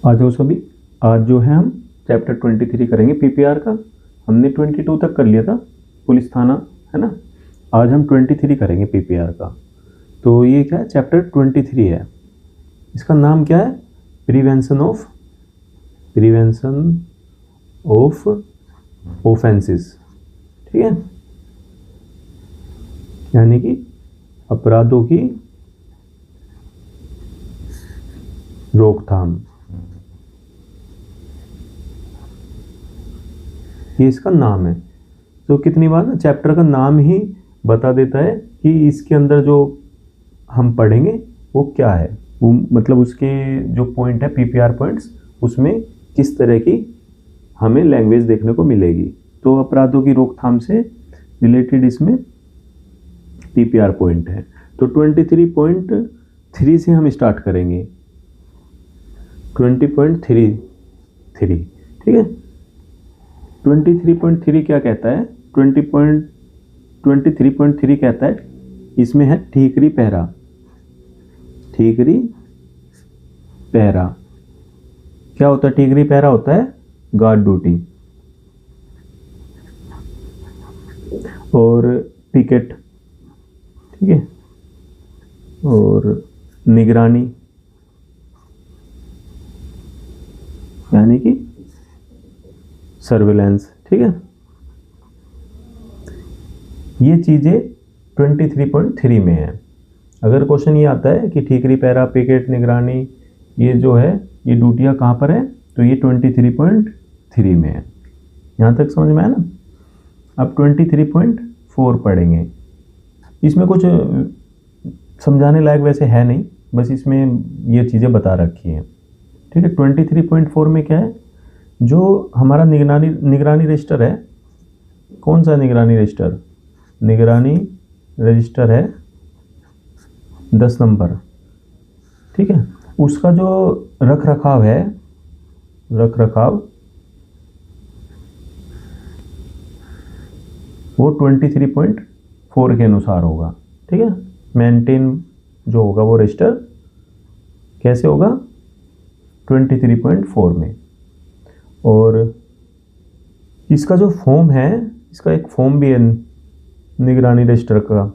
आज हो सभी। आज जो है हम चैप्टर 23 करेंगे पीपीआर का। हमने 22 तक कर लिया था, पुलिस थाना, है ना। आज हम 23 करेंगे पीपीआर का। तो ये क्या है, चैप्टर 23 है। इसका नाम क्या है, प्रिवेंशन ऑफ ऑफेंसेस। ठीक है, यानी कि अपराधों की रोकथाम, ये इसका नाम है। तो कितनी बार ना चैप्टर का नाम ही बता देता है कि इसके अंदर जो हम पढ़ेंगे वो क्या है, वो मतलब उसके जो पॉइंट है पीपीआर पॉइंट्स, उसमें किस तरह की हमें लैंग्वेज देखने को मिलेगी। तो अपराधों की रोकथाम से रिलेटेड इसमें पीपीआर पॉइंट है। तो 23.3 से हम स्टार्ट करेंगे। 20.3, ठीक है। 23.3 क्या कहता है, 23.3 कहता है, इसमें है ठीकरी पहरा। ठीकरी पहरा क्या होता है? ठीकरी पहरा होता है गार्ड ड्यूटी और पिकेट, ठीक है, और निगरानी, यानी कि सर्विलेंस। ठीक है, ये चीजें 23.3 में है। अगर क्वेश्चन ये आता है कि ठीकरी पहरा, पिकेट, निगरानी, ये जो है ये ड्यूटियां कहाँ पर है, तो ये 23.3 में है। यहाँ तक समझ में आया ना। अब 23.4 पढ़ेंगे। इसमें कुछ समझाने लायक वैसे है नहीं, बस इसमें ये चीज़ें बता रखी हैं। ठीक है, 23.4 में क्या है, जो हमारा निगरानी रजिस्टर है, कौन सा निगरानी रजिस्टर? निगरानी रजिस्टर है 10 नंबर। ठीक है, उसका जो रख रखाव है, रख रखाव वो 23.4 के अनुसार होगा। ठीक है, मेंटेन जो होगा वो रजिस्टर कैसे होगा, 23.4 में। और इसका जो फॉर्म है, इसका एक फॉर्म भी है निगरानी रजिस्टर का,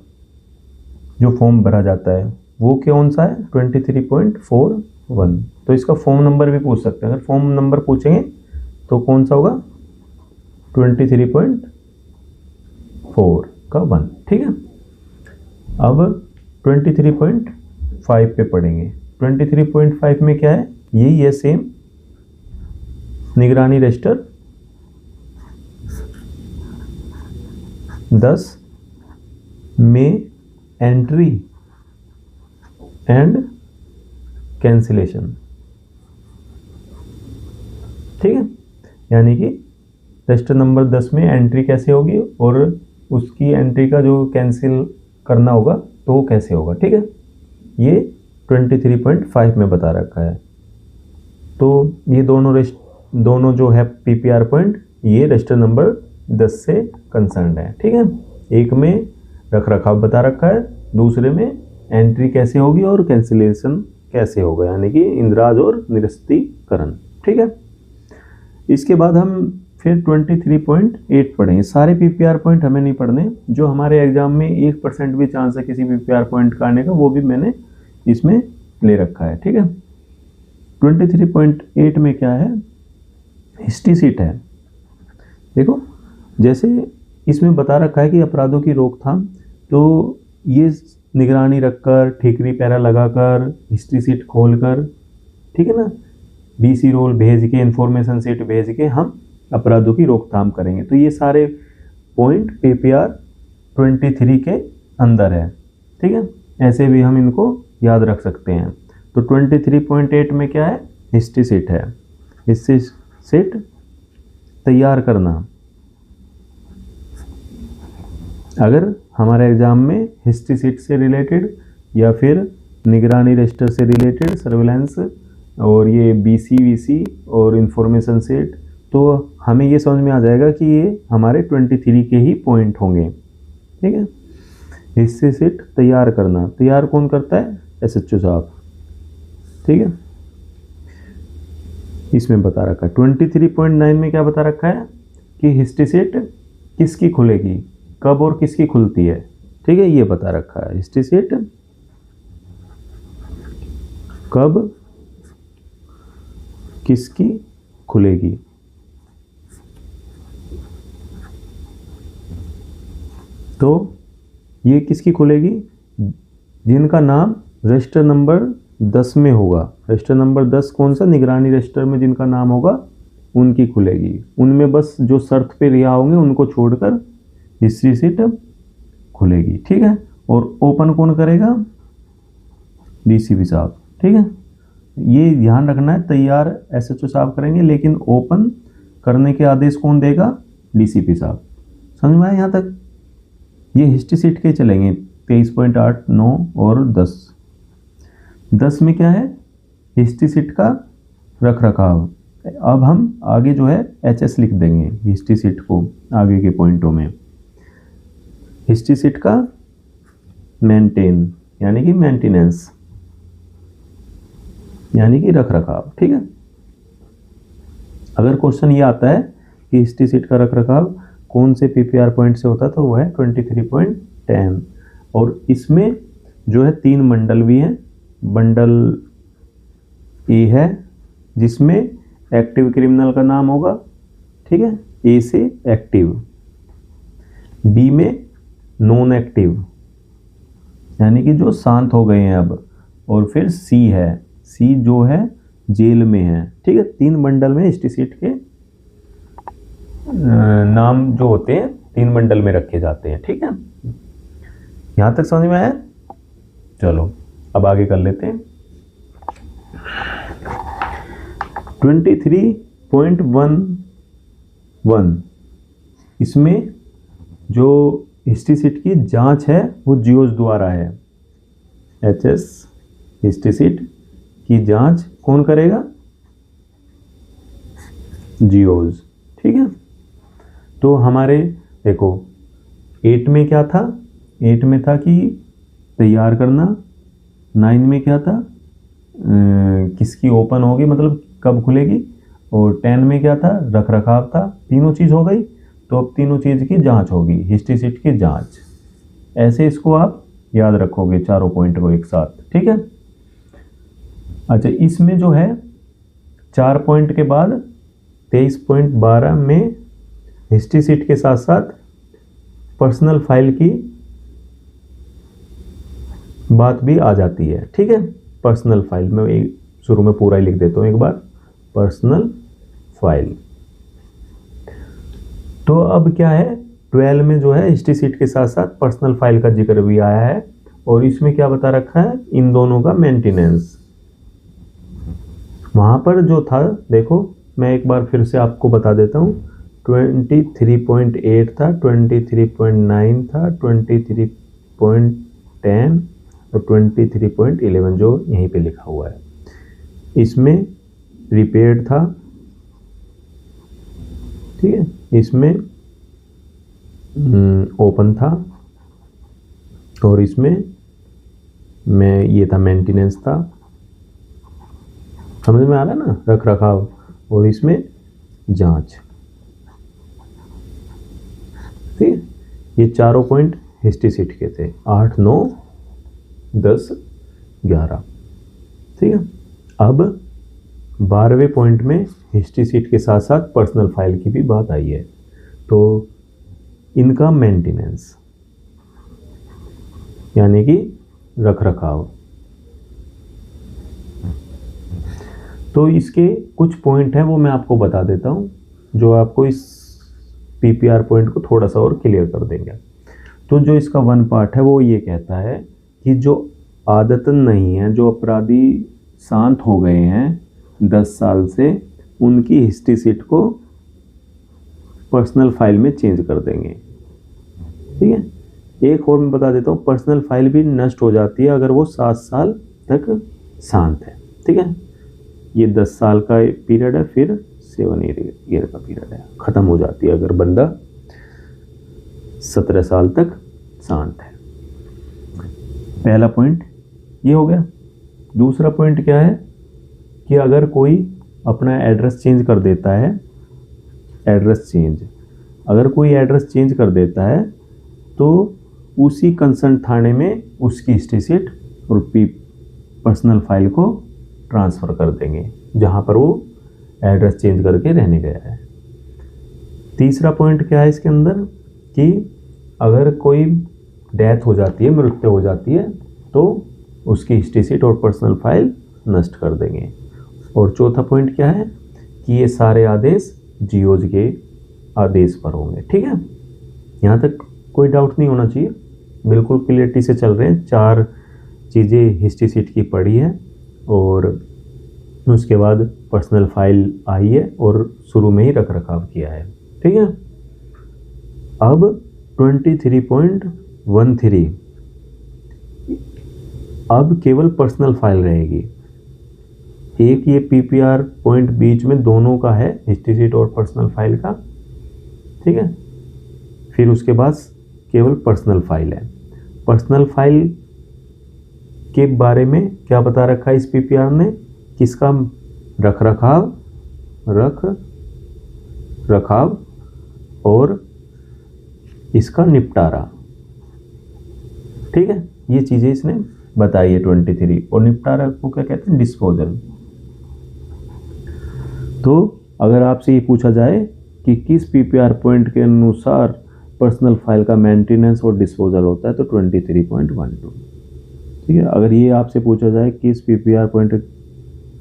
जो फॉर्म भरा जाता है वो कौन सा है, 23.41। तो इसका फॉर्म नंबर भी पूछ सकते हैं। अगर फॉर्म नंबर पूछेंगे तो कौन सा होगा, 23.4 का 1। ठीक है, अब 23.5 पे पढ़ेंगे। 23.5 में क्या है, यही है सेम, निगरानी रजिस्टर 10 में एंट्री एंड कैंसिलेशन। ठीक है, यानी कि रजिस्टर नंबर 10 में एंट्री कैसे होगी और उसकी एंट्री का जो कैंसिल करना होगा तो वो कैसे होगा। ठीक है, ये 23.5 में बता रखा है। तो ये दोनों जो है पीपीआर पॉइंट, ये रजिस्टर नंबर 10 से कंसर्न्ड है। ठीक है, एक में रख रखाव बता रखा है, दूसरे में एंट्री कैसे होगी और कैंसिलेशन कैसे होगा, यानी कि इंद्राज और निरस्तीकरण। ठीक है, इसके बाद हम फिर 23.8 पढ़ेंगे। सारे पीपीआर पॉइंट हमें नहीं पढ़ने, जो हमारे एग्जाम में 1% भी चांस है किसी पीपीआर पॉइंट का आने का, वो भी मैंने इसमें ले रखा है। ठीक है, 23.8 में क्या है, हिस्ट्री सीट है। देखो, जैसे इसमें बता रखा है कि अपराधों की रोकथाम, तो ये निगरानी रखकर, ठीकरी पहरा लगाकर, हिस्ट्री सीट खोलकर, ठीक है ना, बीसी रोल भेज के, इंफॉर्मेशन सीट भेज के हम अपराधों की रोकथाम करेंगे। तो ये सारे पॉइंट पीपीआर 23 के अंदर है। ठीक है, ऐसे भी हम इनको याद रख सकते हैं। तो 23.8 में क्या है, हिस्ट्री सीट है। हिस्ट्री सीट तैयार करना, अगर हमारे एग्जाम में हिस्ट्री सीट से रिलेटेड या फिर निगरानी रजिस्टर से रिलेटेड, सर्विलेंस और ये बीसी वीसी और इंफॉर्मेशन सेट, तो हमें ये समझ में आ जाएगा कि ये हमारे 23 के ही पॉइंट होंगे। ठीक है, हिस्ट्री सीट तैयार करना, तैयार कौन करता है, एसएचओ साहब। ठीक है, इसमें बता रखा है 23.9 में क्या बता रखा है कि हिस्ट्री सीट किसकी खुलेगी, कब और किसकी खुलती है। ठीक है, ये बता रखा है हिस्ट्री सीट कब किसकी खुलेगी। तो ये किसकी खुलेगी, जिनका नाम रजिस्टर नंबर 10 में होगा। रजिस्टर नंबर 10 कौन सा, निगरानी रजिस्टर में जिनका नाम होगा उनकी खुलेगी। उनमें बस जो शर्त पे रिहा होंगे उनको छोड़कर हिस्ट्री सीट खुलेगी। ठीक है, और ओपन कौन करेगा, डीसीपी साहब। ठीक है, ये ध्यान रखना है, तैयार एसएचओ साहब करेंगे, लेकिन ओपन करने के आदेश कौन देगा, डीसीपी साहब। समझ में आया यहाँ तक। ये हिस्ट्री सीट के चलेंगे 23.8, 9 और 10। 10 में क्या है, हिस्ट्री सीट का रख रखाव। अब हम आगे जो है एचएस लिख देंगे हिस्ट्री सीट को आगे के पॉइंटों में। हिस्ट्री सीट का मेंटेन यानी कि मेंटेनेंस यानी कि रख रखाव। ठीक है, अगर क्वेश्चन ये आता है कि हिस्ट्री सीट का रख रखाव कौन से पीपीआर पॉइंट से होता है तो वो है 23.10। और इसमें जो है 3 मंडल भी हैं। बंडल ए है जिसमें एक्टिव क्रिमिनल का नाम होगा। ठीक है, ए से एक्टिव, बी में नॉन एक्टिव यानी कि जो शांत हो गए हैं अब, और फिर सी है, सी जो है जेल में है। ठीक है, 3 बंडल में हिस्ट्री सीट के नाम जो होते हैं 3 बंडल में रखे जाते हैं। ठीक है, यहां तक समझ में आया। चलो अब आगे कर लेते हैं। 23.11 इसमें जो हिस्ट्री सीट की जांच है वो जियोज द्वारा है। एचएस हिस्ट्री सीट की जांच कौन करेगा, जियोज। ठीक है, तो हमारे देखो 8 में क्या था, 8 में था कि तैयार करना, 9 में क्या था किसकी ओपन होगी मतलब कब खुलेगी, और 10 में क्या था रख रखाव था। तीनों चीज़ हो गई, तो अब तीनों चीज़ की जांच होगी, हिस्ट्री सीट की जांच। ऐसे इसको आप याद रखोगे चारों पॉइंट को एक साथ। ठीक है, अच्छा इसमें जो है 4 पॉइंट के बाद 23.12 में हिस्ट्री सीट के साथ साथ पर्सनल फाइल की बात भी आ जाती है। ठीक है, पर्सनल फाइल में शुरू में पूरा ही लिख देता हूं एक बार, पर्सनल फाइल। तो अब क्या है 12 में जो है हिस्ट्री सीट के साथ साथ पर्सनल फाइल का जिक्र भी आया है, और इसमें क्या बता रखा है, इन दोनों का मेंटेनेंस। वहां पर जो था देखो, मैं एक बार फिर से आपको बता देता हूं, 23.8 था, 23.9 था, 23.10 और 23.11 जो यहीं पे लिखा हुआ है। इसमें रिपेयर्ड था। ठीक है, इसमें ओपन था, और इसमें ये था मेंटेनेंस था। समझ में आ रहा है ना, रख रखाव, और इसमें जांच। ठीक है, ये चारों पॉइंट हिस्ट्री सीट के थे, 8, 9, 10, 11। ठीक है, अब 12वें पॉइंट में हिस्ट्री सीट के साथ साथ पर्सनल फाइल की भी बात आई है, तो इनका मेंटेनेंस यानी कि रख रखाव। तो इसके कुछ पॉइंट हैं वो मैं आपको बता देता हूं, जो आपको इस पीपीआर पॉइंट को थोड़ा सा और क्लियर कर देंगे। तो जो इसका 1 पार्ट है वो ये कहता है कि जो आदतन नहीं है, जो अपराधी शांत हो गए हैं 10 साल से, उनकी हिस्ट्री सीट को पर्सनल फाइल में चेंज कर देंगे। ठीक है, एक और मैं बता देता हूँ, पर्सनल फाइल भी नष्ट हो जाती है अगर वो 7 साल तक शांत है। ठीक है, ये 10 साल का पीरियड है, फिर 7 ईयर का पीरियड है, ख़त्म हो जाती है अगर बंदा 17 साल तक शांत है। पहला पॉइंट ये हो गया। दूसरा पॉइंट क्या है कि अगर कोई अपना एड्रेस चेंज कर देता है, एड्रेस चेंज, अगर कोई एड्रेस चेंज कर देता है तो उसी कंसर्न थाने में उसकी हिस्ट्री शीट और पर्सनल फाइल को ट्रांसफ़र कर देंगे जहाँ पर वो एड्रेस चेंज करके रहने गया है। तीसरा पॉइंट क्या है इसके अंदर कि अगर कोई डेथ हो जाती है, मृत्यु हो जाती है, तो उसकी हिस्ट्री शीट और पर्सनल फाइल नष्ट कर देंगे। और चौथा पॉइंट क्या है कि ये सारे आदेश जीओज के आदेश पर होंगे। ठीक है, यहाँ तक कोई डाउट नहीं होना चाहिए, बिल्कुल क्लियरिटी से चल रहे हैं। 4 चीज़ें हिस्ट्री शीट की पढ़ी है और उसके बाद पर्सनल फाइल आई है और शुरू में ही रख रखाव किया है। ठीक है, अब 23.13 अब केवल पर्सनल फाइल रहेगी। एक ये पीपीआर पॉइंट बीच में दोनों का है, हिस्ट्री शीट और पर्सनल फाइल का। ठीक है, फिर उसके बाद केवल पर्सनल फाइल है। पर्सनल फाइल के बारे में क्या बता रखा है इस पीपीआर ने, किसका रख रखाव और इसका निपटारा। ठीक है, ये चीज़ें इसने बताई है 23। और निपटारा को क्या कहते हैं, डिस्पोजल। तो अगर आपसे ये पूछा जाए कि किस पीपीआर पॉइंट के अनुसार पर्सनल फाइल का मेंटेनेंस और डिस्पोजल होता है, तो 23.12। ठीक है, अगर ये आपसे पूछा जाए किस पीपीआर पॉइंट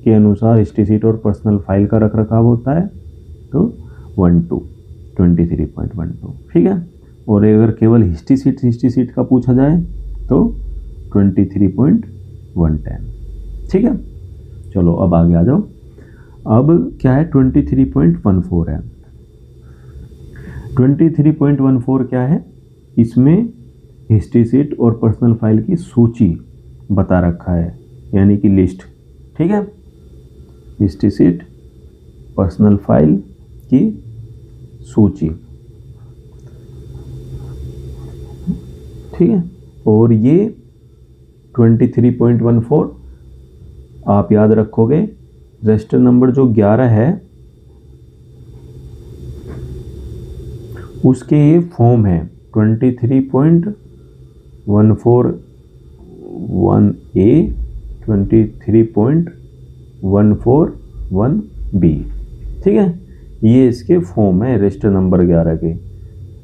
के अनुसार हिस्ट्री शीट और पर्सनल फाइल का रख रखाव होता है, तो 23.12। ठीक है, और अगर केवल हिस्ट्री शीट का पूछा जाए तो 23.110। ठीक है, चलो अब आगे आ जाओ। अब क्या है, 23.14 है। 23.14 क्या है, इसमें हिस्ट्री शीट और पर्सनल फाइल की सूची बता रखा है, यानी कि लिस्ट। ठीक है, हिस्ट्री शीट पर्सनल फाइल की सूची। ठीक है, और ये 23.14 आप याद रखोगे, रजिस्टर नंबर जो 11 है उसके ये फॉर्म है 23.141A, 23.141B। ठीक है, ये इसके फॉर्म है रजिस्टर नंबर 11 के।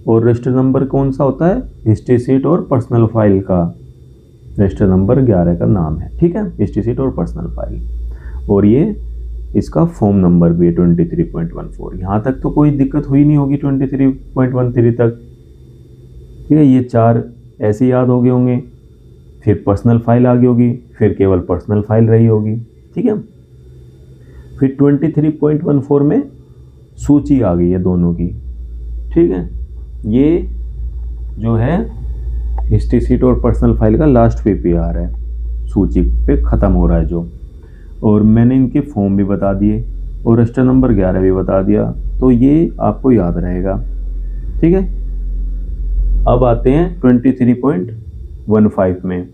और रजिस्टर नंबर कौन सा होता है, हिस्ट्री शीट और पर्सनल फाइल का रजिस्टर नंबर 11 का नाम है। ठीक है, हिस्ट्री शीट और पर्सनल फाइल, और ये इसका फॉर्म नंबर भी है 23.14। यहाँ तक तो कोई दिक्कत हुई नहीं होगी 23.13 तक। ठीक है, ये 4 ऐसे याद हो गए होंगे, फिर पर्सनल फाइल आ गई होगी, फिर केवल पर्सनल फाइल रही होगी। ठीक है, फिर 23.14 में सूची आ गई है दोनों की। ठीक है, ये जो है हिस्ट्री शीट और पर्सनल फाइल का लास्ट पीपीआर है, सूची पे ख़त्म हो रहा है जो। और मैंने इनके फॉर्म भी बता दिए और रजिस्टर नंबर 11 भी बता दिया, तो ये आपको याद रहेगा। ठीक है, अब आते हैं 23.15 में।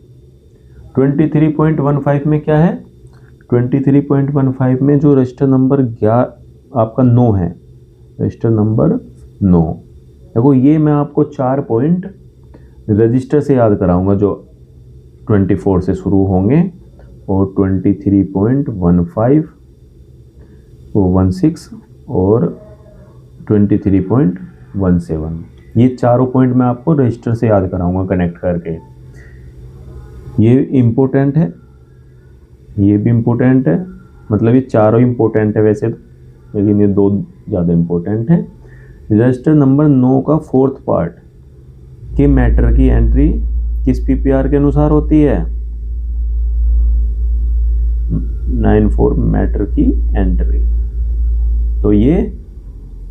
23.15 में क्या है, 23.15 में जो रजिस्टर नंबर 11 आपका 9 है, रजिस्टर नंबर 9। देखो, ये मैं आपको 4 पॉइंट रजिस्टर से याद कराऊंगा जो 24 से शुरू होंगे, और 23.15 वो 16 और 23.17, ये चारों पॉइंट मैं आपको रजिस्टर से याद कराऊंगा कनेक्ट करके। ये इम्पोर्टेंट है, ये भी इम्पोर्टेंट है, मतलब ये चारों इम्पोर्टेंट है वैसे तो, लेकिन ये 2 ज़्यादा इम्पोर्टेंट है। रजिस्टर नंबर 9 का 4th पार्ट के मैटर की एंट्री किस पीपीआर के अनुसार होती है, 94 मैटर की एंट्री, तो ये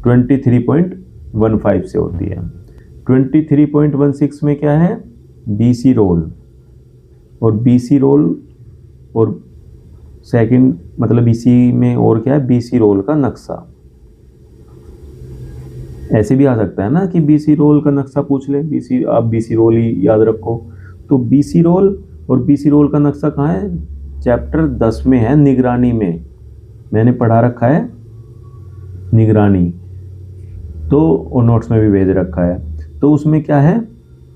23.15 से होती है। 23.16 में क्या है, बीसी रोल, और बीसी रोल और सेकंड मतलब इसी में और क्या है, बीसी रोल का नक्शा। ऐसे भी आ सकता है ना कि बीसी रोल का नक्शा पूछ ले, बीसी आप बीसी रोल ही याद रखो। तो बीसी रोल और बीसी रोल का नक्शा कहाँ है, चैप्टर 10 में है, निगरानी में। मैंने पढ़ा रखा है निगरानी, तो और नोट्स में भी भेज रखा है। तो उसमें क्या है,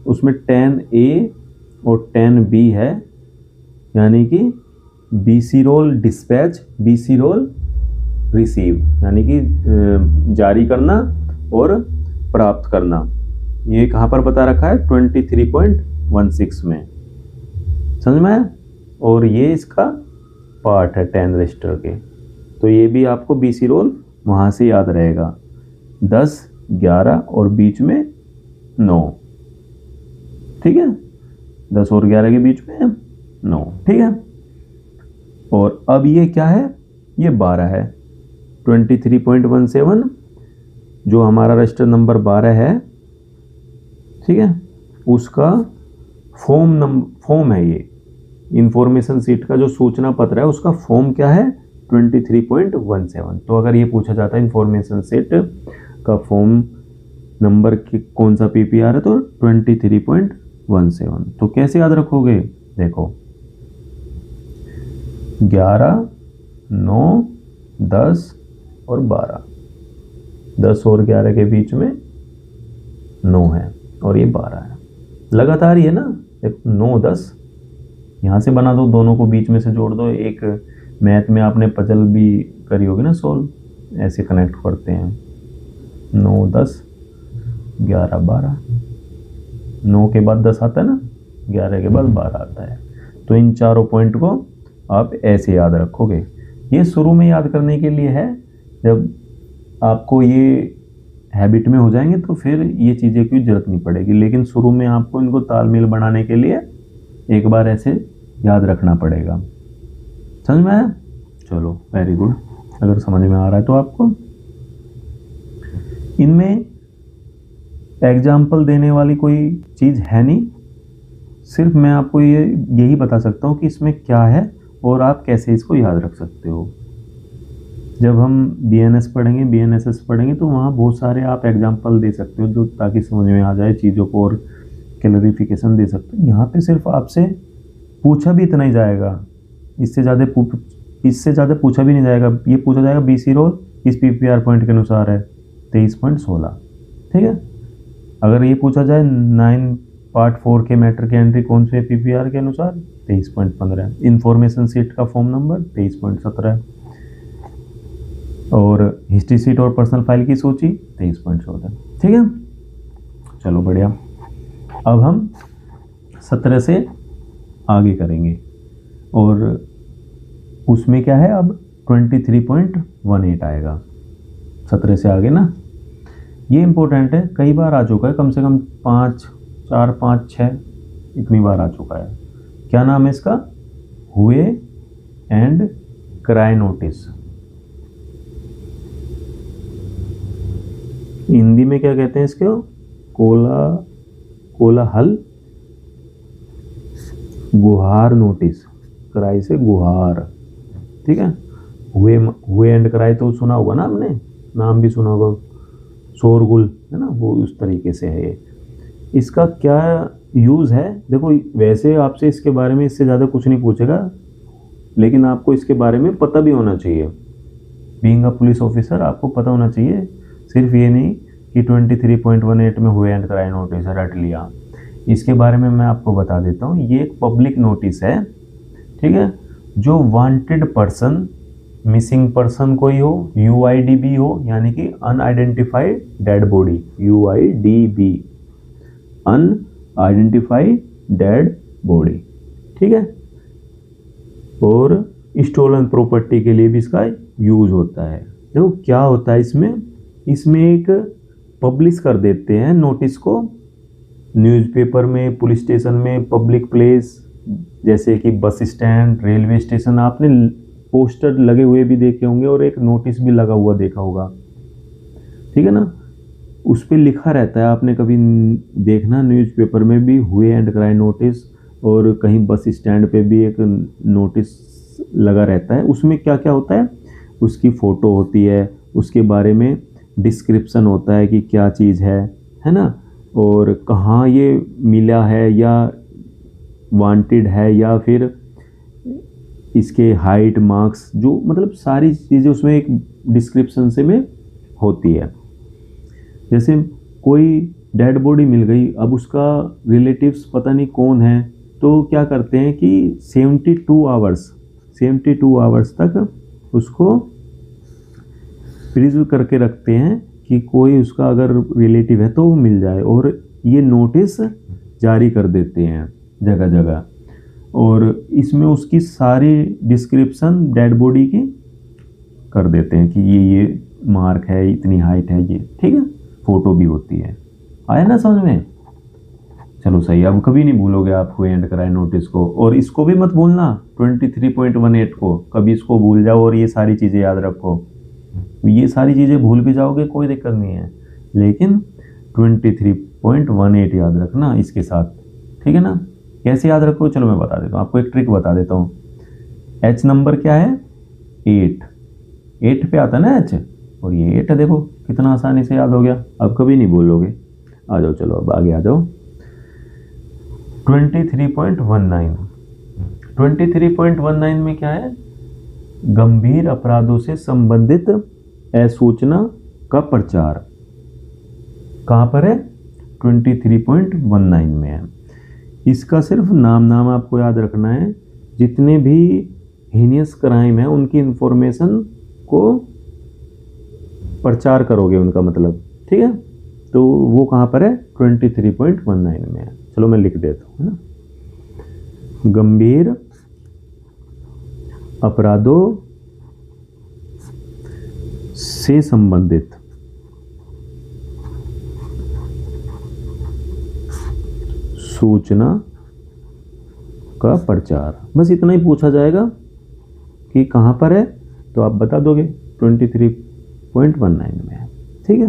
उसमें 10A और 10B है, यानी कि BC role dispatch, BC role receive, यानी कि जारी करना और प्राप्त करना। ये कहाँ पर बता रखा है, 23.16 में, समझ में आया। और ये इसका पार्ट है 10 रजिस्टर के, तो ये भी आपको BC रोल वहाँ से याद रहेगा, 10, 11 और बीच में 9, ठीक है, 10 और 11 के बीच में 9, ठीक है। और अब ये क्या है, ये 12 है, 23.17 जो हमारा रजिस्टर नंबर 12 है, ठीक है, उसका फॉर्म है ये, इंफॉर्मेशन सीट का जो सूचना पत्र है उसका फॉर्म क्या है, 23.17। तो अगर ये पूछा जाता है इंफॉर्मेशन सेट का फॉर्म नंबर की कौन सा PPR है, तो 23.17। तो कैसे याद रखोगे, देखो 11, 9, 10 और 12, 10 और 11 के बीच में 9 है और ये 12 है, लगातार ही है ना, 9, 10 यहाँ से बना दो, दोनों को बीच में से जोड़ दो। एक मैथ में आपने पजल भी करी होगी ना सोल्व, ऐसे कनेक्ट करते हैं, 9, 10, 11, 12, 9 के बाद 10 आता है ना, 11 के बाद 12 आता है। तो इन चारों पॉइंट को आप ऐसे याद रखोगे। ये शुरू में याद करने के लिए है, जब आपको ये हैबिट में हो जाएंगे तो फिर ये चीज़ें की जरूरत नहीं पड़ेगी, लेकिन शुरू में आपको इनको तालमेल बनाने के लिए एक बार ऐसे याद रखना पड़ेगा। समझ में आया? चलो वेरी गुड। अगर समझ में आ रहा है तो आपको इनमें एग्जाम्पल देने वाली कोई चीज़ है नहीं, सिर्फ मैं आपको यही बता सकता हूँ कि इसमें क्या है और आप कैसे इसको याद रख सकते हो। जब हम BNS पढ़ेंगे, BNSS पढ़ेंगे, तो वहाँ बहुत सारे आप एग्जाम्पल दे सकते हो जो ताकि समझ में आ जाए चीज़ों को और क्लैरिफिकेशन दे सकते हो। यहाँ पे सिर्फ आपसे पूछा भी इतना ही जाएगा, इससे ज़्यादा पूछा भी नहीं जाएगा। ये पूछा जाएगा BC रोल इस PPR पॉइंट के अनुसार है 23.16, ठीक है। अगर ये पूछा जाए 9 पार्ट 4 के मैटर की एंट्री कौन से PPR के अनुसार, 23.15 है। इंफॉर्मेशन सीट का फॉर्म नंबर 23.17 है, और हिस्ट्री सीट और पर्सनल फाइल की सूची 23.14, ठीक है। चलो बढ़िया। अब हम 17 से आगे करेंगे, और उसमें क्या है, अब 23.18 आएगा 17 से आगे ना। ये इम्पोर्टेंट है, कई बार आ चुका है, कम से कम 4, 5, 6 इतनी बार आ चुका है। क्या नाम है इसका, हुए एंड क्राई नोटिस। हिंदी में क्या कहते हैं इसको, कोलाहल गुहार नोटिस, क्राई से गुहार, ठीक है। हुए एंड क्राई तो सुना होगा ना आपने, नाम भी सुना होगा, शोरगुल है ना, वो उस तरीके से है ये। इसका क्या यूज़ है, देखो वैसे आपसे इसके बारे में इससे ज़्यादा कुछ नहीं पूछेगा, लेकिन आपको इसके बारे में पता भी होना चाहिए। बीइंग अ पुलिस ऑफिसर आपको पता होना चाहिए, सिर्फ ये नहीं कि 23.18 में हुए एंड क्राई नोटिस रट लिया। इसके बारे में मैं आपको बता देता हूँ। ये एक पब्लिक नोटिस है, ठीक है, जो वांटेड पर्सन, मिसिंग पर्सन कोई हो, UIDB हो, यानी कि unidentified dead body, UIDB, unidentified dead body, ठीक है। और स्टोलन प्रॉपर्टी के लिए भी इसका यूज होता है। देखो क्या होता है इसमें एक पब्लिश कर देते हैं नोटिस को न्यूज़पेपर में, पुलिस स्टेशन में, पब्लिक प्लेस जैसे कि बस स्टैंड, रेलवे स्टेशन। आपने पोस्टर लगे हुए भी देखे होंगे और एक नोटिस भी लगा हुआ देखा होगा, ठीक है ना। उस पर लिखा रहता है, आपने कभी देखना न्यूज़पेपर में भी हुए एंड क्राई नोटिस, और कहीं बस स्टैंड पे भी एक नोटिस लगा रहता है। उसमें क्या क्या होता है, उसकी फ़ोटो होती है, उसके बारे में डिस्क्रिप्शन होता है कि क्या चीज़ है ना, और कहाँ ये मिला है, या वांटेड है, या फिर इसके हाइट, मार्क्स, जो मतलब सारी चीज़ें उसमें एक डिस्क्रिप्शन से में होती है। जैसे कोई डेड बॉडी मिल गई, अब उसका रिलेटिव्स पता नहीं कौन है, तो क्या करते हैं कि 72 आवर्स तक उसको प्रिजर्व करके रखते हैं कि कोई उसका अगर रिलेटिव है तो वो मिल जाए, और ये नोटिस जारी कर देते हैं जगह जगह, और इसमें उसकी सारी डिस्क्रिप्शन डेड बॉडी की कर देते हैं कि ये मार्क है, इतनी हाइट है, ये ठीक है, फोटो भी होती है। आया ना समझ में? चलो सही, अब कभी नहीं भूलोगे आप हु एंड कराए नोटिस को। और इसको भी मत भूलना 23.18 को, कभी इसको भूल जाओ और ये सारी चीज़ें याद रखो। ये सारी चीज़ें भूल भी जाओगे कोई दिक्कत नहीं है, लेकिन 23.18 याद रखना इसके साथ, ठीक है ना? कैसे याद रखो, चलो मैं बता देता हूँ आपको, एक ट्रिक बता देता हूँ। एच नंबर क्या है? 8 पे आता है ना एच, और ये 8 है, देखो कितना आसानी से याद हो गया, अब कभी नहीं भूलोगे। आ जाओ, चलो अब आगे आ जाओ। 23.19 में क्या है? गंभीर अपराधों से संबंधित असूचना का प्रचार। कहाँ पर है? 23.19 में है। इसका सिर्फ नाम आपको याद रखना है। जितने भी हीनियस क्राइम है उनकी इंफॉर्मेशन को प्रचार करोगे, उनका मतलब, ठीक है? तो वो कहाँ पर है? 23.19 में है। चलो मैं लिख देता हूँ, है ना? गंभीर अपराधों से संबंधित सूचना का प्रचार। बस इतना ही पूछा जाएगा कि कहाँ पर है, तो आप बता दोगे 23.19 में है, ठीक है?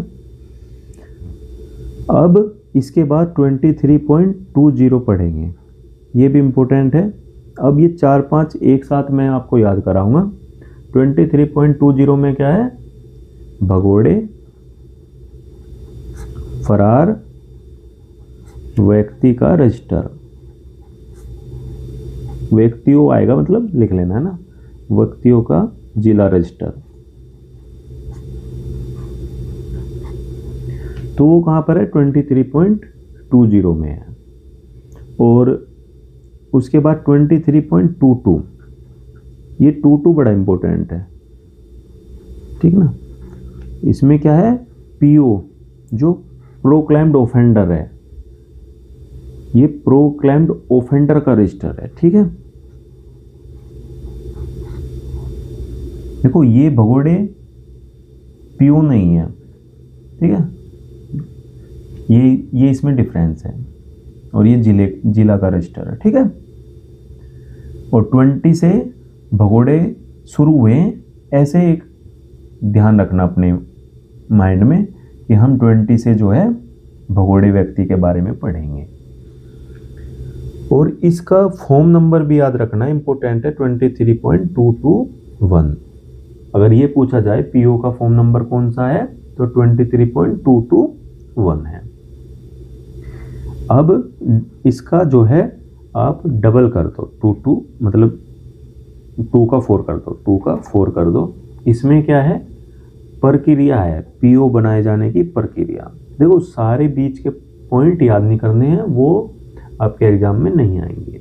अब इसके बाद 23.20 पढ़ेंगे, ये भी इम्पोर्टेंट है। अब ये 4-5 एक साथ मैं आपको याद कराऊंगा। 23.20 में क्या है? भगोड़े, फरार व्यक्ति का रजिस्टर। व्यक्तियों आएगा, मतलब लिख लेना है ना, व्यक्तियों का जिला रजिस्टर। तो वो कहाँ पर है? 23.20 में है। और उसके बाद 23.22, ये 22 बड़ा इंपॉर्टेंट है, ठीक ना? इसमें क्या है? पीओ, जो प्रोक्लेम्ड ऑफेंडर है, ये प्रोक्लेम्ड ऑफेंडर का रजिस्टर है, ठीक है? देखो ये भगोड़े पीओ नहीं है, ठीक है? ये इसमें डिफरेंस है, और ये जिला का रजिस्टर है, ठीक है? और 20 से भगोड़े शुरू हुए, ऐसे एक ध्यान रखना अपने माइंड में कि हम 20 से जो है भगोड़े व्यक्ति के बारे में पढ़ेंगे। और इसका फॉर्म नंबर भी याद रखना इंपॉर्टेंट है, 23.221। अगर ये पूछा जाए पीओ का फॉर्म नंबर कौन सा है, तो 23.221 है। अब इसका जो है आप डबल कर दो, 22 मतलब 2 का 4 कर दो, 2 का 4 कर दो। इसमें क्या है? प्रक्रिया है, पीओ बनाए जाने की प्रक्रिया। देखो सारे बीच के पॉइंट याद नहीं करने हैं, वो आपके एग्जाम में नहीं आएंगे,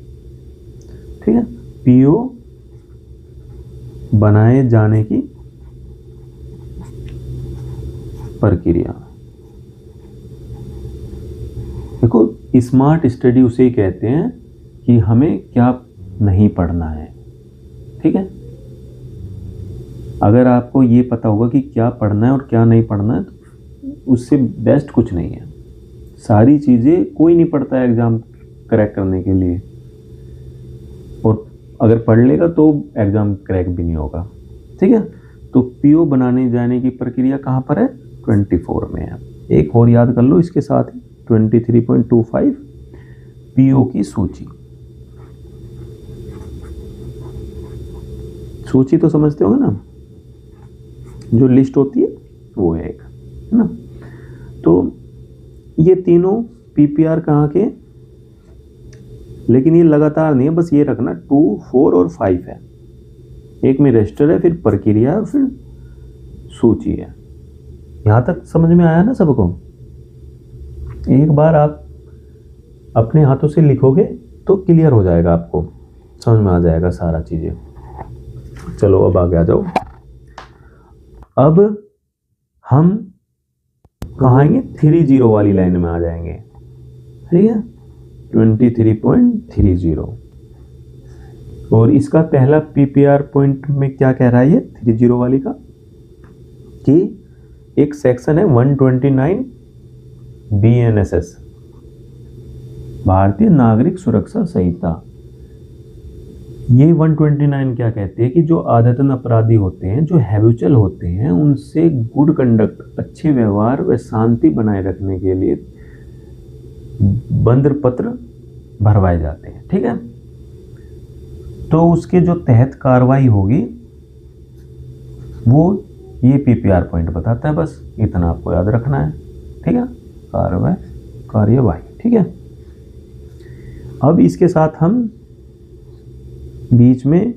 ठीक है? पीओ बनाए जाने की प्रक्रिया। देखो स्मार्ट स्टडी उसे ही कहते हैं कि हमें क्या नहीं पढ़ना है, ठीक है? अगर आपको ये पता होगा कि क्या पढ़ना है और क्या नहीं पढ़ना है, तो उससे बेस्ट कुछ नहीं है। सारी चीज़ें कोई नहीं पढ़ता है एग्ज़ाम क्रैक करने के लिए, और अगर पढ़ लेगा तो एग्ज़ाम क्रैक भी नहीं होगा, ठीक है? तो पीओ बनाने जाने की प्रक्रिया कहाँ पर है? 24 में है। एक और याद कर लो इसके साथ ही, 23.25 पीओ की सूची। सूची तो समझते होंगे ना, जो लिस्ट होती है वो है एक, है ना? तो ये तीनों पीपीआर कहाँ के, लेकिन ये लगातार नहीं है, बस ये रखना 2, 4 और 5 है, एक में रजिस्टर है, फिर प्रक्रिया, फिर सूची है। यहाँ तक समझ में आया ना सबको? एक बार आप अपने हाथों से लिखोगे तो क्लियर हो जाएगा, आपको समझ में आ जाएगा सारा चीजें। चलो अब आगे आ जाओ। अब हम कहाँ आएंगे? 30 वाली लाइन में आ जाएंगे, ठीक है, 23.30। और इसका पहला पीपीआर पॉइंट में क्या कह रहा है ये 30 वाली का, कि एक सेक्शन है 129 BNSS, भारतीय नागरिक सुरक्षा संहिता। ये 129 क्या कहते हैं कि जो आदतन अपराधी होते हैं, जो हैबिचुअल होते हैं, उनसे गुड कंडक्ट, अच्छे व्यवहार व शांति बनाए रखने के लिए बंद पत्र भरवाए जाते हैं, ठीक है। तो उसके जो तहत कार्रवाई होगी वो ये पीपीआर पॉइंट बताता है, बस इतना आपको याद रखना है, ठीक है, कार्यवाही, ठीक है। अब इसके साथ हम बीच में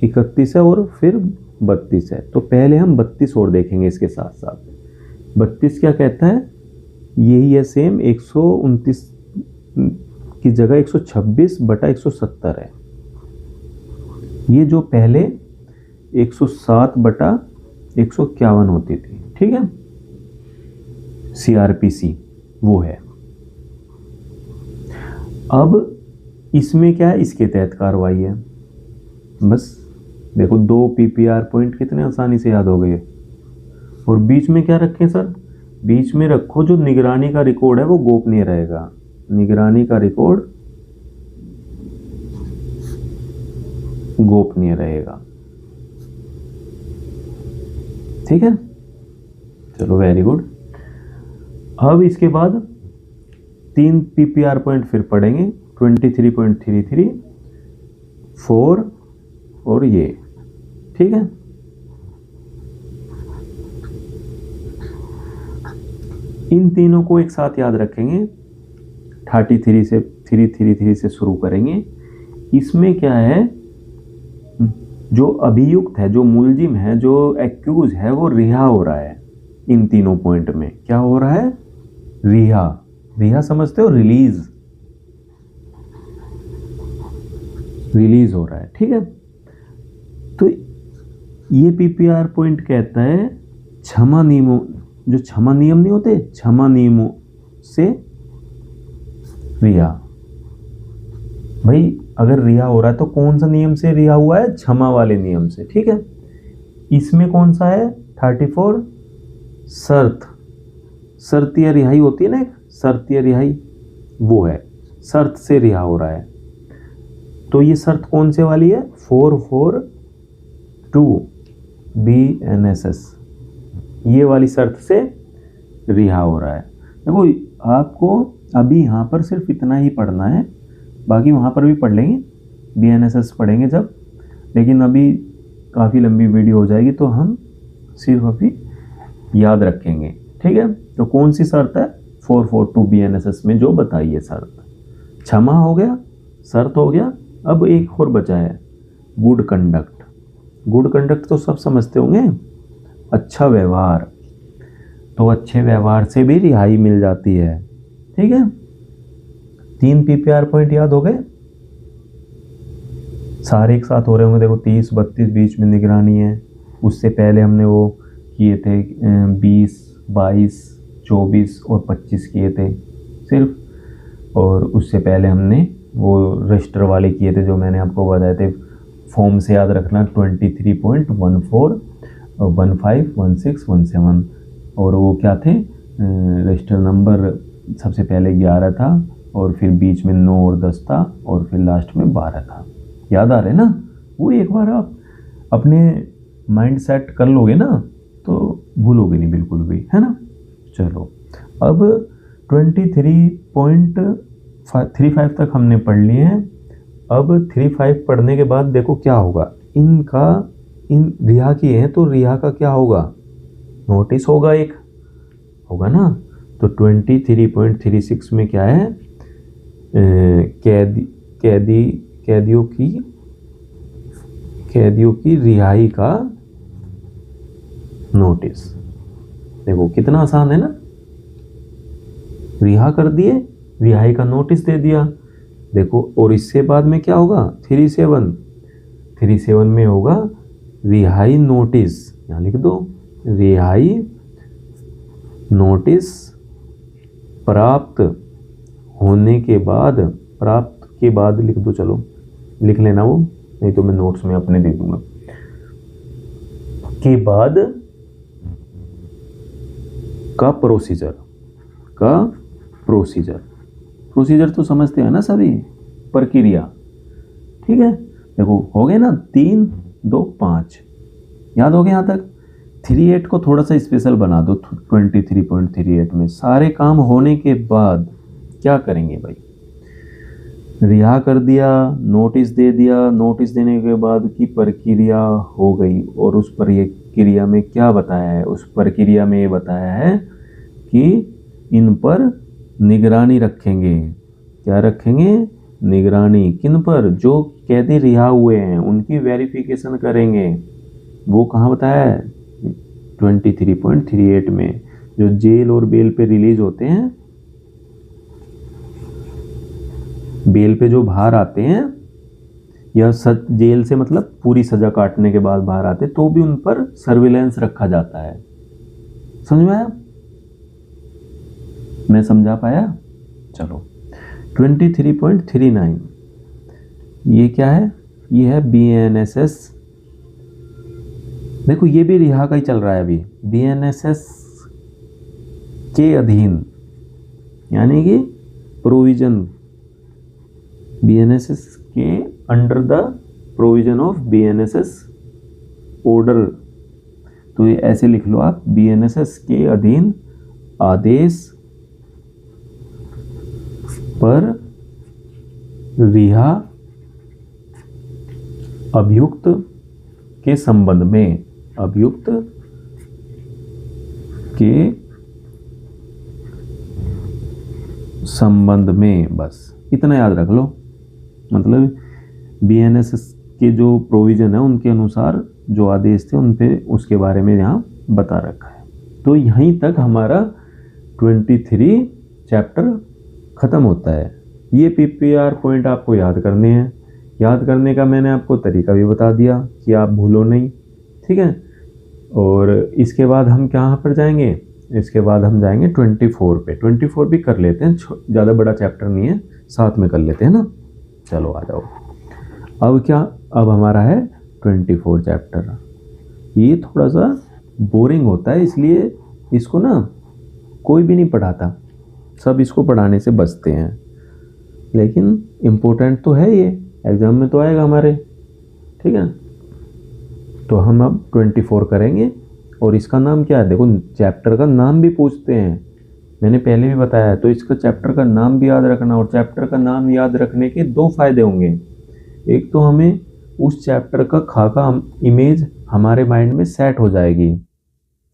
31 है और फिर 32 है, तो पहले हम 32 और देखेंगे इसके साथ साथ। 32 क्या कहता है? यही है सेम, 129 की जगह 126/170 है। ये जो पहले 107/151 होती थी, ठीक है, CRPC वो है। अब इसमें क्या है? इसके तहत कार्रवाई है। बस देखो, 2 पीपीआर पॉइंट कितने आसानी से याद हो गए। और बीच में क्या रखें सर? बीच में रखो जो निगरानी का रिकॉर्ड है वो गोपनीय रहेगा। निगरानी का रिकॉर्ड गोपनीय रहेगा, ठीक है। चलो वेरी गुड। अब इसके बाद 3 पीपीआर पॉइंट फिर पढ़ेंगे, 23.33, 4 और ये, ठीक है। इन तीनों को एक साथ याद रखेंगे। 33 से 333 से शुरू करेंगे। इसमें क्या है? जो अभियुक्त है, जो मुलजिम है, जो एक्यूज है, वो रिहा हो रहा है। इन तीनों पॉइंट में क्या हो रहा है? रिहा। रिहा समझते हो? रिलीज हो रहा है, ठीक है। तो ये पीपीआर पॉइंट कहता है क्षमा नियमों, जो क्षमा नियम नहीं होते, क्षमा नियमों से रिहा। भाई अगर रिहा हो रहा है तो कौन सा नियम से रिहा हुआ है? क्षमा वाले नियम से, ठीक है। इसमें कौन सा है? 34 शर्तीय रिहाई होती है ना, एक शर्तीय रिहाई, वो है, शर्त से रिहा हो रहा है। तो ये शर्त कौन से वाली है? 442 BNSS, ये वाली शर्त से रिहा हो रहा है। देखो आपको अभी यहाँ पर सिर्फ इतना ही पढ़ना है, बाकी वहाँ पर भी पढ़ लेंगे, BNSS पढ़ेंगे जब, लेकिन अभी काफ़ी लंबी वीडियो हो जाएगी तो हम सिर्फ अभी याद रखेंगे, ठीक है। तो कौन सी शर्त है? 442 BNSS में जो बताई है शर्त। क्षमा हो गया, शर्त हो गया, अब एक और बचा है गुड कंडक्ट। गुड कंडक्ट तो सब समझते होंगे, अच्छा व्यवहार। तो अच्छे व्यवहार से भी रिहाई मिल जाती है, ठीक है। 3 पीपीआर पॉइंट याद हो गए, सारे एक साथ हो रहे होंगे। देखो 30, 32 बीच में निगरानी है। उससे पहले हमने वो किए थे 20, 22, 24 और 25 किए थे सिर्फ। और उससे पहले हमने वो रजिस्टर वाले किए थे जो मैंने आपको बताए थे, फॉर्म से याद रखना, 23.14, 15, 16, 17। और वो क्या थे? रजिस्टर नंबर सबसे पहले 11 था, और फिर बीच में 9 और 10 था, और फिर लास्ट में 12 था। याद आ रहे ना? वो एक बार आप अपने माइंड सेट कर लोगे ना तो भूलोगे नहीं बिल्कुल भी, है ना। चलो अब 23.35 तक हमने पढ़ लिए हैं। अब 35 पढ़ने के बाद देखो क्या होगा। इन रिहा किए हैं तो रिहा का क्या होगा? नोटिस होगा, एक होगा ना। तो 23.36 में क्या है? कैदियों की रिहाई का नोटिस। देखो कितना आसान है ना, रिहा कर दिए, रिहाई का नोटिस दे दिया। देखो और इससे बाद में क्या होगा, 37 में होगा रिहाई नोटिस। यहां लिख दो, रिहाई नोटिस प्राप्त होने के बाद, प्राप्त के बाद लिख दो, चलो लिख लेना वो, नहीं तो मैं नोट्स में अपने दे दूंगा। के बाद का प्रोसीजर, का प्रोसीजर, प्रोसीजर तो समझते हैं ना सभी, प्रक्रिया। ठीक है, देखो हो गए ना 3, 2, 5, याद हो गया यहाँ तक। 38 को थोड़ा सा स्पेशल बना दो, 23.38 में सारे काम होने के बाद क्या करेंगे भाई, रिहा कर दिया, नोटिस दे दिया, नोटिस देने के बाद की प्रक्रिया हो गई, और उस प्रक्रिया में क्या बताया है, उस प्रक्रिया में ये बताया है कि इन पर निगरानी रखेंगे। क्या रखेंगे, निगरानी, किन पर, जो कैदी रिहा हुए हैं उनकी वेरिफिकेशन करेंगे। वो कहाँ बताया है, 23.38 में। जो जेल और बेल पे रिलीज होते हैं, बेल पे जो बाहर आते हैं, या जेल से मतलब पूरी सजा काटने के बाद बाहर आते, तो भी उन पर सर्विलेंस रखा जाता है। समझ में आया, मैं समझा पाया। चलो 23.39 ये क्या है, ये है BNSS। देखो ये भी रिहा का ही चल रहा है अभी, BNSS के अधीन, यानी कि प्रोविजन, BNSS के under the provision of BNSS order. तो ये ऐसे लिख लो आप, BNSS के अधीन आदेश पर रिहा अभियुक्त के संबंध में, अभियुक्त के संबंध में, बस इतना याद रख लो। मतलब BNSS के जो प्रोविजन है उनके अनुसार जो आदेश थे उन पे, उसके बारे में यहाँ बता रखा है। तो यहीं तक हमारा 23 चैप्टर खत्म होता है। ये PPR पॉइंट आपको याद करने हैं। याद करने का मैंने आपको तरीका भी बता दिया कि आप भूलो नहीं, ठीक है। और इसके बाद हम कहाँ पर जाएंगे, इसके बाद हम जाएंगे 24 पे। 24 भी कर लेते हैं, ज़्यादा बड़ा चैप्टर नहीं है, साथ में कर लेते हैं ना। चलो आ जाओ। अब क्या, अब हमारा है 24 चैप्टर। ये थोड़ा सा बोरिंग होता है, इसलिए इसको ना कोई भी नहीं पढ़ाता, सब इसको पढ़ाने से बचते हैं। लेकिन इम्पोर्टेंट तो है ये, एग्जाम में तो आएगा हमारे, ठीक है। तो हम अब 24 करेंगे। और इसका नाम क्या है, देखो चैप्टर का नाम भी पूछते हैं, मैंने पहले भी बताया है। तो इसका चैप्टर का नाम भी याद रखना, और चैप्टर का नाम याद रखने के 2 फायदे होंगे। एक तो हमें उस चैप्टर का खाका इमेज हमारे माइंड में सेट हो जाएगी।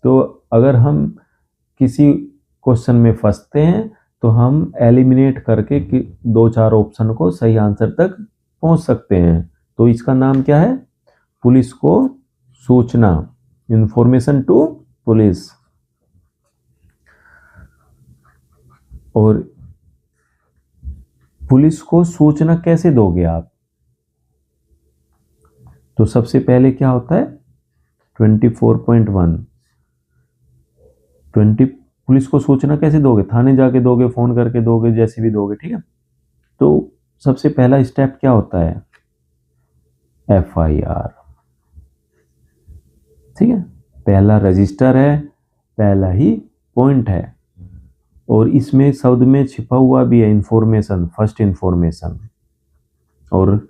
तो अगर हम किसी क्वेश्चन में फंसते हैं तो हम एलिमिनेट करके 2-4 ऑप्शन को सही आंसर तक पहुंच सकते हैं। तो इसका नाम क्या है, पुलिस को सूचना, इंफॉर्मेशन टू पुलिस। और पुलिस को सूचना कैसे दोगे आप, तो सबसे पहले क्या होता है 24.1, पुलिस को सूचना कैसे दोगे, थाने जाके दोगे, फोन करके दोगे, जैसे भी दोगे, ठीक है। तो सबसे पहला स्टेप क्या होता है, FIR, ठीक है। पहला रजिस्टर है, पहला ही पॉइंट है। और इसमें शब्द में छिपा हुआ भी है इंफॉर्मेशन, फर्स्ट इंफॉर्मेशन। और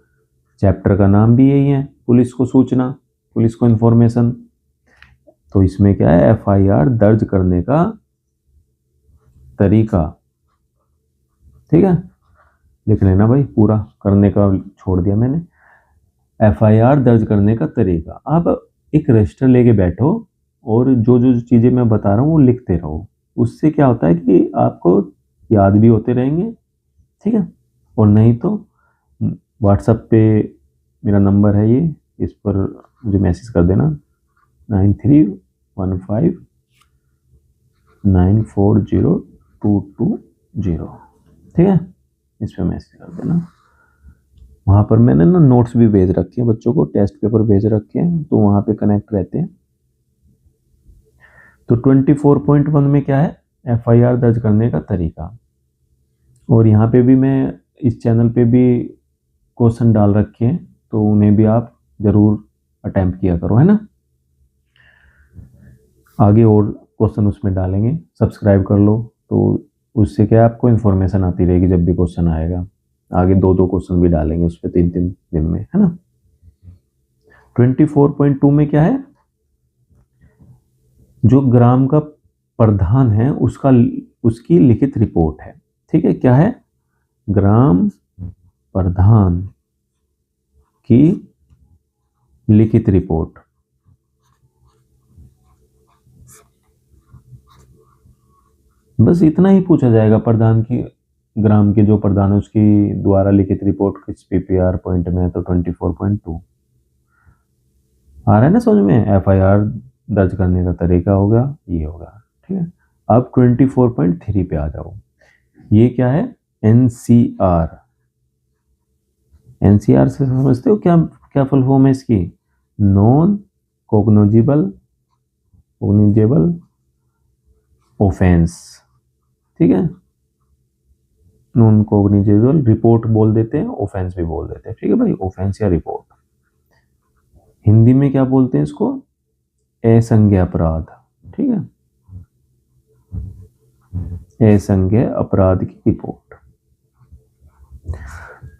चैप्टर का नाम भी यही है, पुलिस को सूचना, पुलिस को इंफॉर्मेशन। तो इसमें क्या है, FIR दर्ज करने का तरीका, ठीक है। लिख लेना भाई, पूरा करने का छोड़ दिया मैंने। FIR दर्ज करने का तरीका, आप एक रजिस्टर लेके बैठो और जो जो चीज़ें मैं बता रहा हूँ वो लिखते रहो। उससे क्या होता है कि आपको याद भी होते रहेंगे, ठीक है। और नहीं तो WhatsApp पे मेरा नंबर है, ये इस पर मुझे मैसेज कर देना 9315940220, ठीक है, इस पर मैसेज कर देना। वहाँ पर मैंने ना नोट्स भी भेज रखे हैं बच्चों को, टेस्ट पेपर भेज रखे हैं, तो वहाँ पे कनेक्ट रहते हैं। तो 24.1 में क्या है, FIR दर्ज करने का तरीका। और यहाँ पे भी मैं इस चैनल पे भी क्वेश्चन डाल रखे हैं, तो उन्हें भी आप ज़रूर अटेम्प्ट किया करो, है ना। आगे और क्वेश्चन उसमें डालेंगे, सब्सक्राइब कर लो, तो उससे क्या आपको इन्फॉर्मेशन आती रहेगी जब भी क्वेश्चन आएगा। आगे 2-2 क्वेश्चन भी डालेंगे उस पर 3-3 दिन में, है ना। 24.2 में क्या है, जो ग्राम का प्रधान है उसकी लिखित रिपोर्ट है, ठीक है। क्या है, ग्राम प्रधान की लिखित रिपोर्ट। बस इतना ही पूछा जाएगा, प्रधान की, ग्राम के जो प्रधान है उसकी द्वारा लिखित रिपोर्ट किस PPR पॉइंट में है, तो 24.2 आ रहा है ना समझ में। FIR दर्ज करने का तरीका होगा, ये होगा, ठीक है। अब 24.3 पे आ जाओ। ये क्या है, NCR। NCR से समझते हो क्या क्या फुल फॉर्म है इसकी, नॉन कोग्निजेबल ऑफेंस, ठीक है। नॉन कोग्निजेबल रिपोर्ट बोल देते हैं, ऑफेंस भी बोल देते हैं, ठीक है भाई, ऑफेंस या रिपोर्ट। हिंदी में क्या बोलते हैं इसको, असंज्ञेय अपराध, ठीक है, असंज्ञेय अपराध की रिपोर्ट।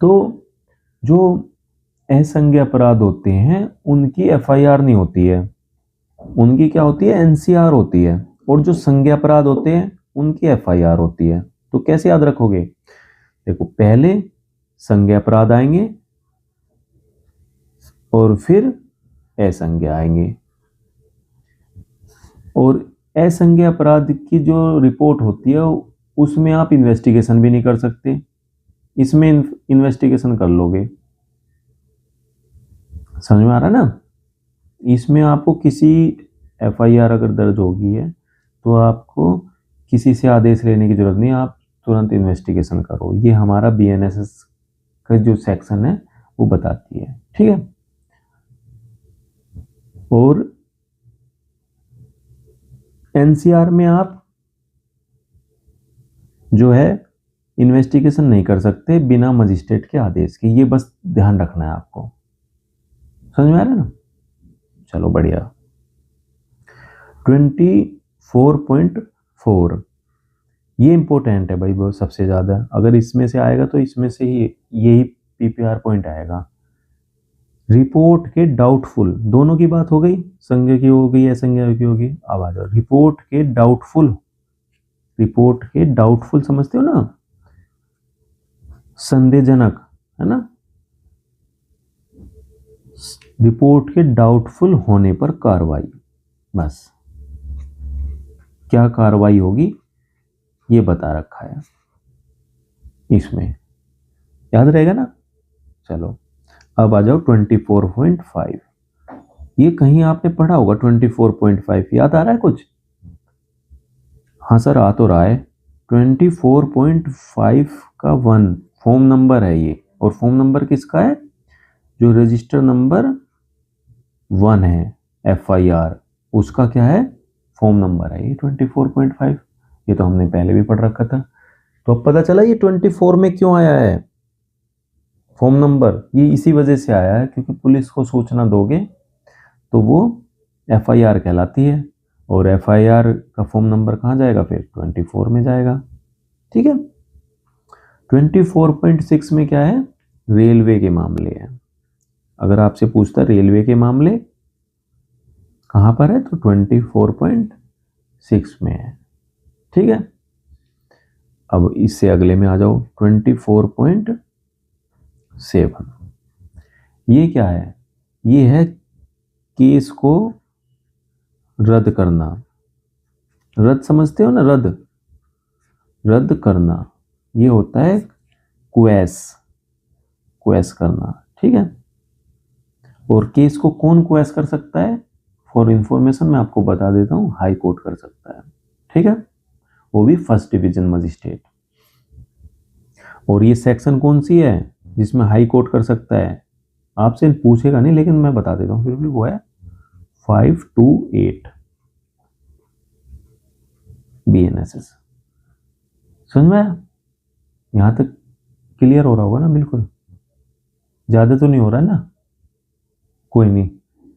तो जो असंज्ञेय अपराध होते हैं उनकी FIR नहीं होती है, उनकी क्या होती है, NCR होती है। और जो संज्ञेय अपराध होते हैं उनकी FIR होती है। तो कैसे याद रखोगे, देखो पहले संज्ञेय अपराध आएंगे और फिर असंज्ञेय आएंगे। और असंज्ञेय अपराध की जो रिपोर्ट होती है उसमें आप इन्वेस्टिगेशन भी नहीं कर सकते, इसमें इन्वेस्टिगेशन कर लोगे, समझ में आ रहा है ना। इसमें आपको किसी FIR अगर दर्ज होगी है तो आपको किसी से आदेश लेने की जरूरत नहीं, आप तुरंत इन्वेस्टिगेशन करो। ये हमारा BNSS का जो सेक्शन है वो बताती है, ठीक है। और NCR में आप जो है इन्वेस्टिगेशन नहीं कर सकते बिना मजिस्ट्रेट के आदेश के, ये बस ध्यान रखना है आपको, समझ में आ रहा है ना। चलो बढ़िया। 24.4 ये इंपॉर्टेंट है भाई, वो सबसे ज्यादा, अगर इसमें से आएगा तो इसमें से ही यही PPR पॉइंट आएगा। रिपोर्ट के डाउटफुल, दोनों की बात हो गई, संज्ञेय की हो गई, असंज्ञेय की होगी। अब आ जाओ रिपोर्ट के डाउटफुल। रिपोर्ट के डाउटफुल समझते हो ना, संदेहजनक, है ना। रिपोर्ट के डाउटफुल होने पर कार्रवाई, बस क्या कार्रवाई होगी ये बता रखा है इसमें, याद रहेगा ना। चलो अब आ जाओ 24.5। ये कहीं आपने पढ़ा होगा 24.5, याद आ रहा है कुछ, हाँ सर आ तो रहा है। 24.5 का 1 फॉर्म नंबर है ये, और फॉर्म नंबर किसका है, जो रजिस्टर नंबर 1 है FIR उसका क्या है, फॉर्म नंबर है ये 24.5। ये तो हमने पहले भी पढ़ रखा था। तो अब पता चला ये 24 में क्यों आया है फॉर्म नंबर, ये इसी वजह से आया है क्योंकि पुलिस को सूचना दोगे तो वो FIR कहलाती है, और FIR का फॉर्म नंबर कहाँ जाएगा, फिर 24 में जाएगा, ठीक है। 24.6 में क्या है, रेलवे के मामले हैं। अगर आपसे पूछता रेलवे के मामले कहाँ पर है, तो 24.6 में है, ठीक है। अब इससे अगले में आ जाओ 24.7। ये क्या है, ये है केस को रद्द करना। रद्द समझते हो ना, रद्द करना, ये होता है क्वेस करना, ठीक है। और केस को कौन क्वेश कर सकता है? फॉर इंफॉर्मेशन मैं आपको बता देता हूँ, हाई कोर्ट कर सकता है, ठीक है, वो भी फर्स्ट डिवीजन मजिस्ट्रेट। और ये सेक्शन कौन सी है जिसमें हाई कोर्ट कर सकता है? आपसे पूछेगा नहीं, लेकिन मैं बता देता हूँ फिर भी, वो है 528 BNSS। समझ में आया? यहां तक क्लियर हो रहा होगा ना? बिल्कुल, ज्यादा तो नहीं हो रहा है ना? कोई नहीं,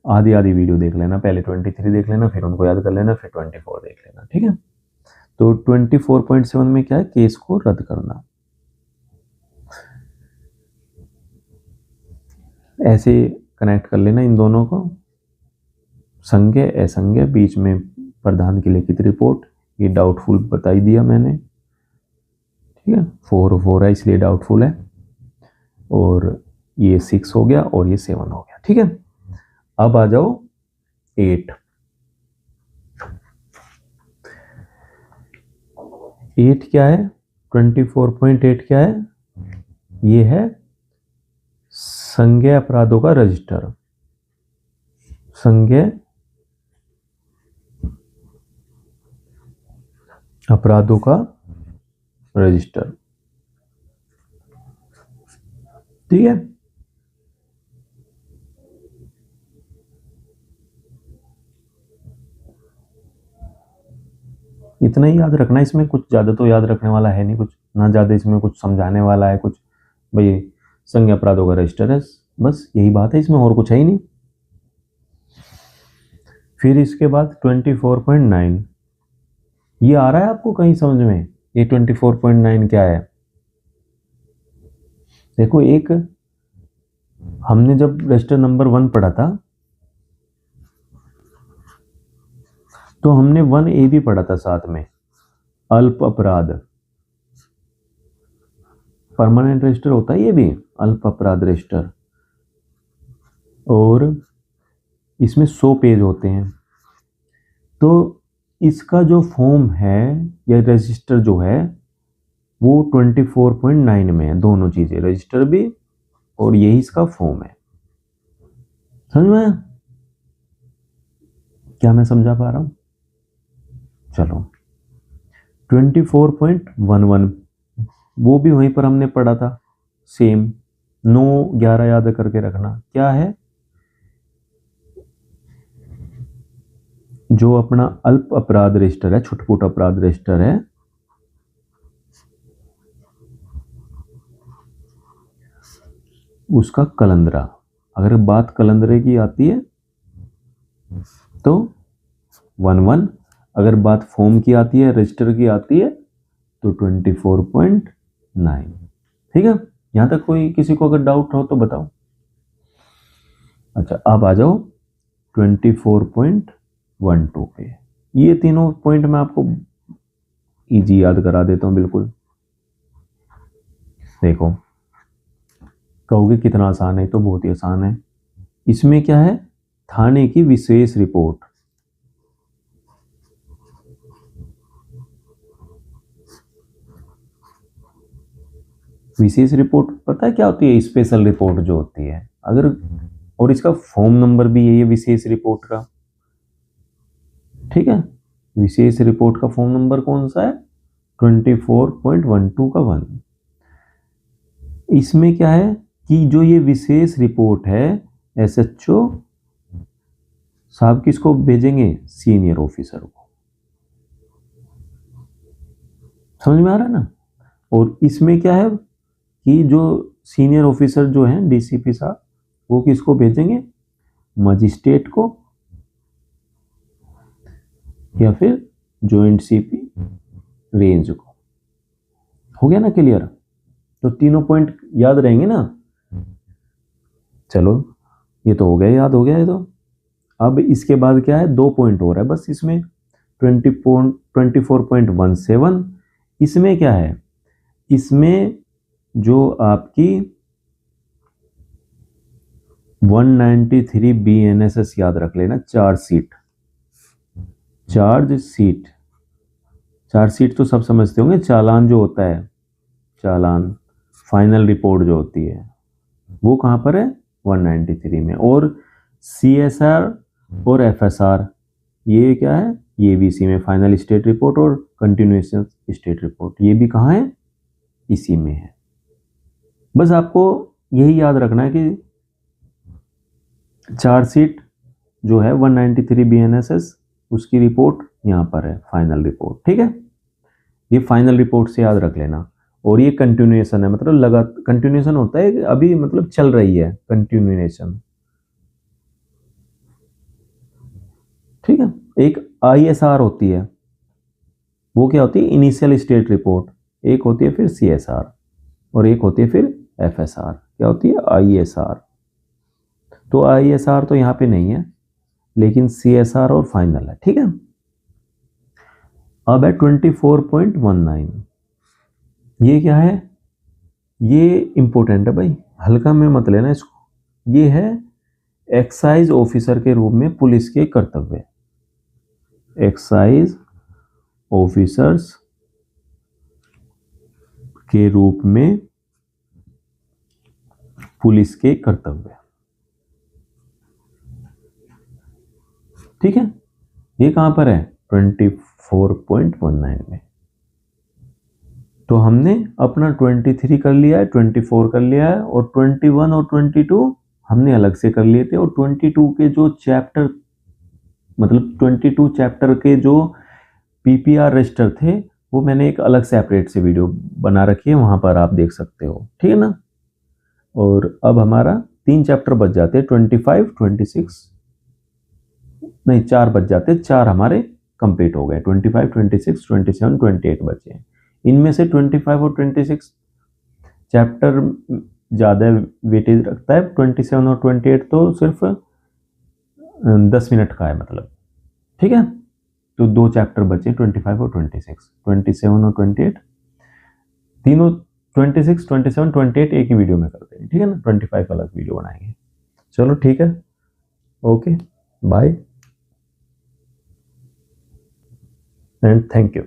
आधी आधी वीडियो देख लेना, पहले 23 देख लेना, फिर उनको याद कर लेना, फिर 24 देख लेना, ठीक है। तो 24.7 में क्या है? केस को रद्द करना। ऐसे कनेक्ट कर लेना इन दोनों को, संज्ञा असंज्ञा, बीच में प्रधान की लिखित रिपोर्ट, ये डाउटफुल बता ही दिया मैंने, ठीक है, 4 है इसलिए डाउटफुल है, और ये 6 हो गया और ये 7 हो गया, ठीक है। अब आ जाओ 8। 8 क्या है? 24.8 क्या है? ये है संज्ञेय अपराधों का रजिस्टर। संज्ञेय अपराधों का रजिस्टर, ठीक है। इतना ही याद रखना, इसमें कुछ ज्यादा तो याद रखने वाला है नहीं, कुछ ना ज्यादा इसमें कुछ समझाने वाला है कुछ, भाई संज्ञेय अपराधों का रजिस्टर है, बस यही बात है, इसमें और कुछ है ही नहीं। फिर इसके बाद 24.9, ये आ रहा है आपको कहीं समझ में? ये 24.9 क्या है? देखो, एक हमने जब रजिस्टर नंबर 1 पढ़ा था तो हमने 1A भी पढ़ा था साथ में, अल्प अपराध, परमानेंट रजिस्टर होता है ये भी, अल्प अपराध रजिस्टर, और इसमें 100 पेज होते हैं। तो इसका जो फॉर्म है या रजिस्टर जो है वो 24.9 में है, दोनों चीजें, रजिस्टर भी और यही इसका फॉर्म है। समझ में आया? क्या मैं समझा पा रहा हूं? चलो 24.11 वो भी वहीं पर हमने पढ़ा था, सेम 9-11 याद करके रखना। क्या है? जो अपना अल्प अपराध रजिस्टर है, छुटपुट अपराध रजिस्टर है, उसका कलंदरा, अगर बात कलंदरे की आती है तो 11, अगर बात फॉर्म की आती है, रजिस्टर की आती है तो 24.9, ठीक है। यहां तक कोई किसी को अगर डाउट हो तो बताओ। अच्छा, अब आ जाओ 24.12 पे। ये तीनों पॉइंट मैं आपको इजी याद करा देता हूं, बिल्कुल। देखो, कहोगे कितना आसान है, तो बहुत ही आसान है। इसमें क्या है? थाने की विशेष रिपोर्ट, विशेष रिपोर्ट पता है क्या होती है? स्पेशल रिपोर्ट जो होती है, अगर, और इसका फॉर्म नंबर भी है ये विशेष रिपोर्ट का, ठीक है। विशेष रिपोर्ट का फॉर्म नंबर कौन सा है? 24.12 का 1। इसमें क्या है कि जो ये विशेष रिपोर्ट है, SHO साहब किसको भेजेंगे? सीनियर ऑफिसर को। समझ में आ रहा है ना? और इसमें क्या है कि जो सीनियर ऑफिसर जो है DCP साहब, वो किसको भेजेंगे? मजिस्ट्रेट को या फिर जॉइंट CP रेंज को। हो गया ना क्लियर? तो तीनों पॉइंट याद रहेंगे ना? चलो, ये तो हो गया, याद हो गया ये तो। अब इसके बाद क्या है? 2 पॉइंट हो रहा है बस इसमें। 24.17, इसमें क्या है? इसमें जो आपकी 193 BNSS याद रख लेना, चार्जशीट। चार्जशीट तो सब समझते होंगे, चालान जो होता है, फाइनल रिपोर्ट जो होती है, वो कहां पर है? 193 में। और CSR और FSR, ये क्या है, ये भी इसी में, फाइनल स्टेट रिपोर्ट और कंटिन्यूएशन स्टेट रिपोर्ट, ये भी कहाँ है, इसी में है। बस आपको यही याद रखना है कि चार्जशीट जो है 193 BNSS उसकी रिपोर्ट यहाँ पर है, फाइनल रिपोर्ट, ठीक है। ये फाइनल रिपोर्ट से याद रख लेना। और ये कंटिन्यूएशन है, मतलब लगा कंटिन्यूएशन होता है अभी, मतलब चल रही है कंटिन्यूएशन, ठीक है। एक ISR होती है, वो क्या होती है, इनिशियल स्टेट रिपोर्ट, एक होती है फिर CSR और एक होती है फिर FSR, क्या होती है, ISR। तो ISR तो यहाँ पे नहीं है, लेकिन CSR और फाइनल है, ठीक है। अब है 24.19, ये क्या है, ये इंपॉर्टेंट है भाई, हल्का में मत लेना इसको। ये है एक्साइज ऑफिसर के रूप में पुलिस के कर्तव्य, एक्साइज ऑफिसर्स के रूप में पुलिस के कर्तव्य, ठीक है। ये कहां पर है, 24.19 में। तो हमने अपना 23 कर लिया है, 24 कर लिया है, और 21 और 22 हमने अलग से कर लिए थे। और 22 के जो चैप्टर, मतलब 22 चैप्टर के जो PPR रजिस्टर थे, वो मैंने एक अलग सेपरेट से वीडियो बना रखी है, वहां पर आप देख सकते हो, ठीक है ना। और अब हमारा 3 चैप्टर बच जाते हैं, 25, 26 नहीं 4 बच जाते हैं, 4 हमारे कंप्लीट हो गए, 25, 26, 27, 28 बचे। इनमें से 25 और 26 चैप्टर ज़्यादा वेटेज रखता है, 27 और 28 तो सिर्फ 10 मिनट का है, मतलब, ठीक है। तो 2 चैप्टर बचे, 25 और 26, 27 और 28, तीनों 26, 27, 28 एक ही वीडियो में करते हैं, ठीक है ना। 25 अलग वीडियो बनाएंगे। चलो ठीक है, okay, bye and thank you.